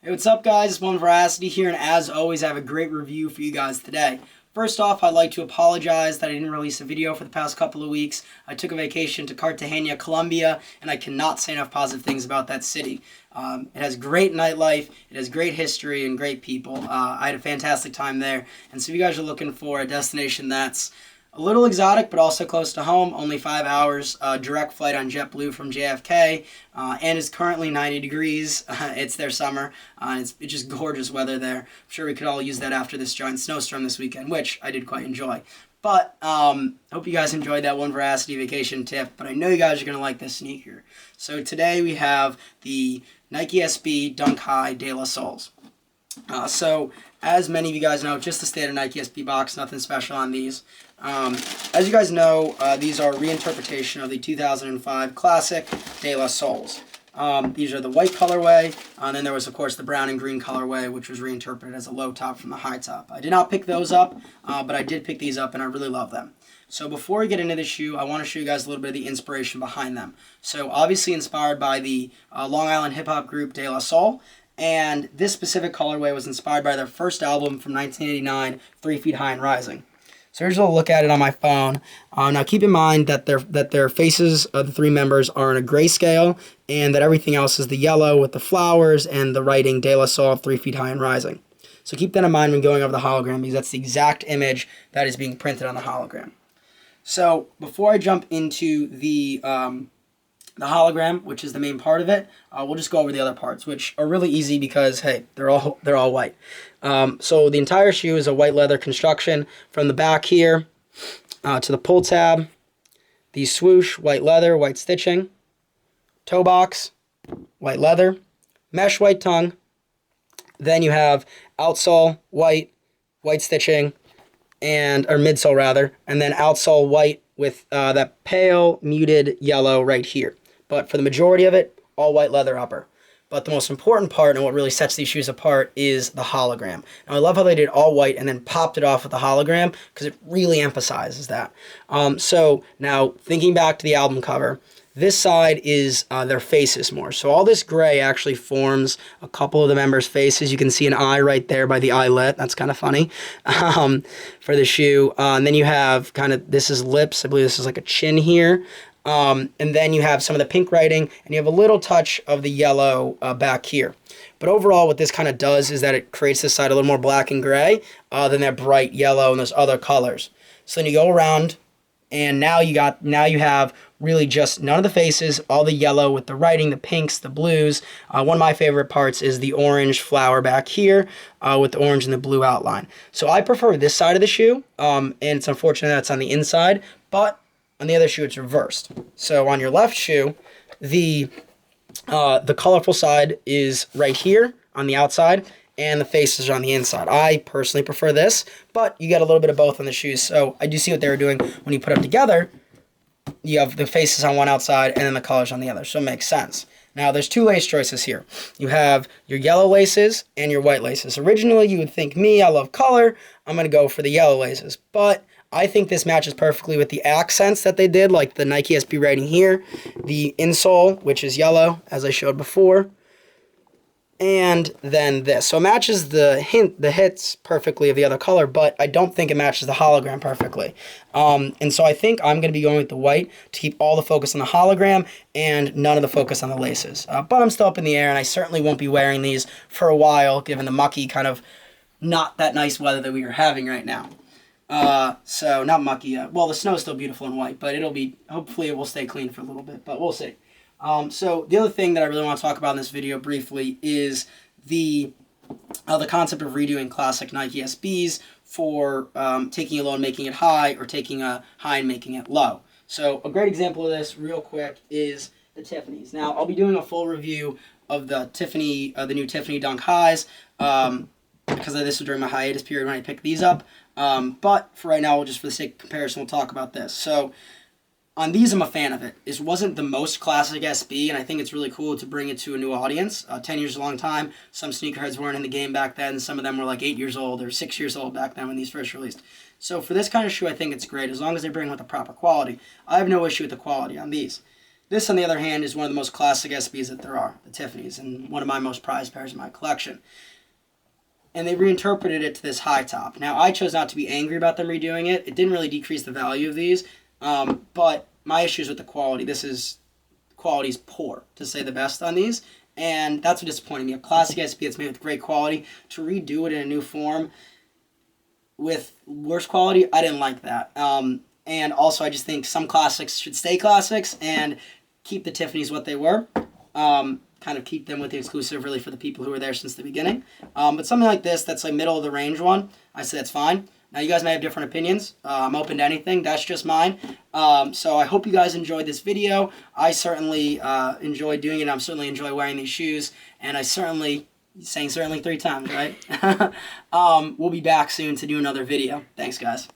Hey, what's up, guys? It's OneVeracity here, and as always, I have a great review for you guys today. First off, I'd like to apologize that I didn't release a video for the past couple of weeks. I took a vacation to Cartagena, Colombia, and I cannot say enough positive things about that city. It has great nightlife, it has great history, and great people. I had a fantastic time there, and so if you guys are looking for a destination that's a little exotic, but also close to home. Only 5 hours, direct flight on JetBlue from JFK, and it's currently 90 degrees. It's their summer. It's just gorgeous weather there. I'm sure we could all use that after this giant snowstorm this weekend, which I did quite enjoy. But I hope you guys enjoyed that OneVeracity vacation tip, but I know you guys are going to like this sneaker. So today we have the Nike SB Dunk High De La Soles. So, as many of you guys know, just the standard Nike SB box, nothing special on these. As you guys know, these are a reinterpretation of the 2005 classic De La Soles. These are the white colorway, and then there was, of course, the brown and green colorway, which was reinterpreted as a low top from the high top. I did not pick those up, but I did pick these up, and I really love them. So before we get into the shoe, I want to show you guys a little bit of the inspiration behind them. So obviously inspired by the Long Island hip-hop group De La Soul. And this specific colorway was inspired by their first album from 1989, 3 Feet High and Rising. So here's a little look at it on my phone. Now keep in mind that their faces of the three members are in a grayscale, and that everything else is the yellow with the flowers and the writing De La Soul, 3 Feet High and Rising. So keep that in mind when going over the hologram, because that's the exact image that is being printed on the hologram. So before I jump into the hologram, which is the main part of it, we'll just go over the other parts, which are really easy because, hey, they're all white. So the entire shoe is a white leather construction from the back here to the pull tab, the swoosh, white leather, white stitching, toe box, white leather, mesh white tongue. Then you have outsole, white stitching, or midsole rather, and then outsole white with that pale muted yellow right here. But for the majority of it, all white leather upper. But the most important part and what really sets these shoes apart is the hologram. Now, I love how they did all white and then popped it off with the hologram because it really emphasizes that. So now, thinking back to the album cover, this side is their faces more. So all this gray actually forms a couple of the members' faces. You can see an eye right there by the eyelet. That's kind of funny for the shoe. And then you have this is lips. I believe this is like a chin here. And then you have some of the pink writing, and you have a little touch of the yellow back here. But overall, what this kind of does is that it creates this side a little more black and gray than that bright yellow and those other colors. So then you go around, and now you have really just none of the faces, all the yellow with the writing, the pinks, the blues. One of my favorite parts is the orange flower back here with the orange and the blue outline. So I prefer this side of the shoe, and it's unfortunate that it's on the inside, but on the other shoe, it's reversed. So on your left shoe, the colorful side is right here on the outside, and the faces are on the inside. I personally prefer this, but you get a little bit of both on the shoes. So I do see what they were doing when you put them together. You have the faces on one outside and then the colors on the other, so it makes sense. Now, there's two lace choices here. You have your yellow laces and your white laces. Originally, you would think I love color, I'm going to go for the yellow laces, but I think this matches perfectly with the accents that they did, like the Nike SB writing here, the insole, which is yellow, as I showed before, and then this. So it matches the hits perfectly of the other color, but I don't think it matches the hologram perfectly. And so I think I'm going to be going with the white to keep all the focus on the hologram and none of the focus on the laces. But I'm still up in the air, and I certainly won't be wearing these for a while, given the mucky kind of not that nice weather that we are having right now. So not mucky yet. Well, the snow is still beautiful and white, but hopefully it will stay clean for a little bit, but we'll see. So the other thing that I really want to talk about in this video briefly is the concept of redoing classic Nike SBs for taking a low and making it high, or taking a high and making it low. So a great example of this, real quick, is the Tiffany's. Now, I'll be doing a full review of the new Tiffany Dunk Highs, because this was during my hiatus period when I picked these up. But for right now, just for the sake of comparison, we'll talk about this. So on these, I'm a fan of it. It wasn't the most classic SB, and I think it's really cool to bring it to a new audience. 10 years is a long time. Some sneakerheads weren't in the game back then. Some of them were like 8 years old or 6 years old back then when these first released. So for this kind of shoe, I think it's great, as long as they bring with the proper quality. I have no issue with the quality on these. This, on the other hand, is one of the most classic SBs that there are, the Tiffany's, and one of my most prized pairs in my collection. And they reinterpreted it to this high top. Now, I chose not to be angry about them redoing it. It didn't really decrease the value of these, but my issue is with the quality. Quality's poor, to say the best, on these, and that's what disappointed me. A classic SB that's made with great quality, to redo it in a new form with worse quality, I didn't like that. And also, I just think some classics should stay classics and keep the Tiffany's what they were. Kind of keep them with the exclusive, really, for the people who were there since the beginning. But something like this, that's like middle of the range one, I say that's fine. Now, you guys may have different opinions. I'm open to anything. That's just mine. So I hope you guys enjoyed this video. I certainly enjoy doing it. I certainly enjoy wearing these shoes. And I certainly, saying certainly 3 times, right? We'll be back soon to do another video. Thanks, guys.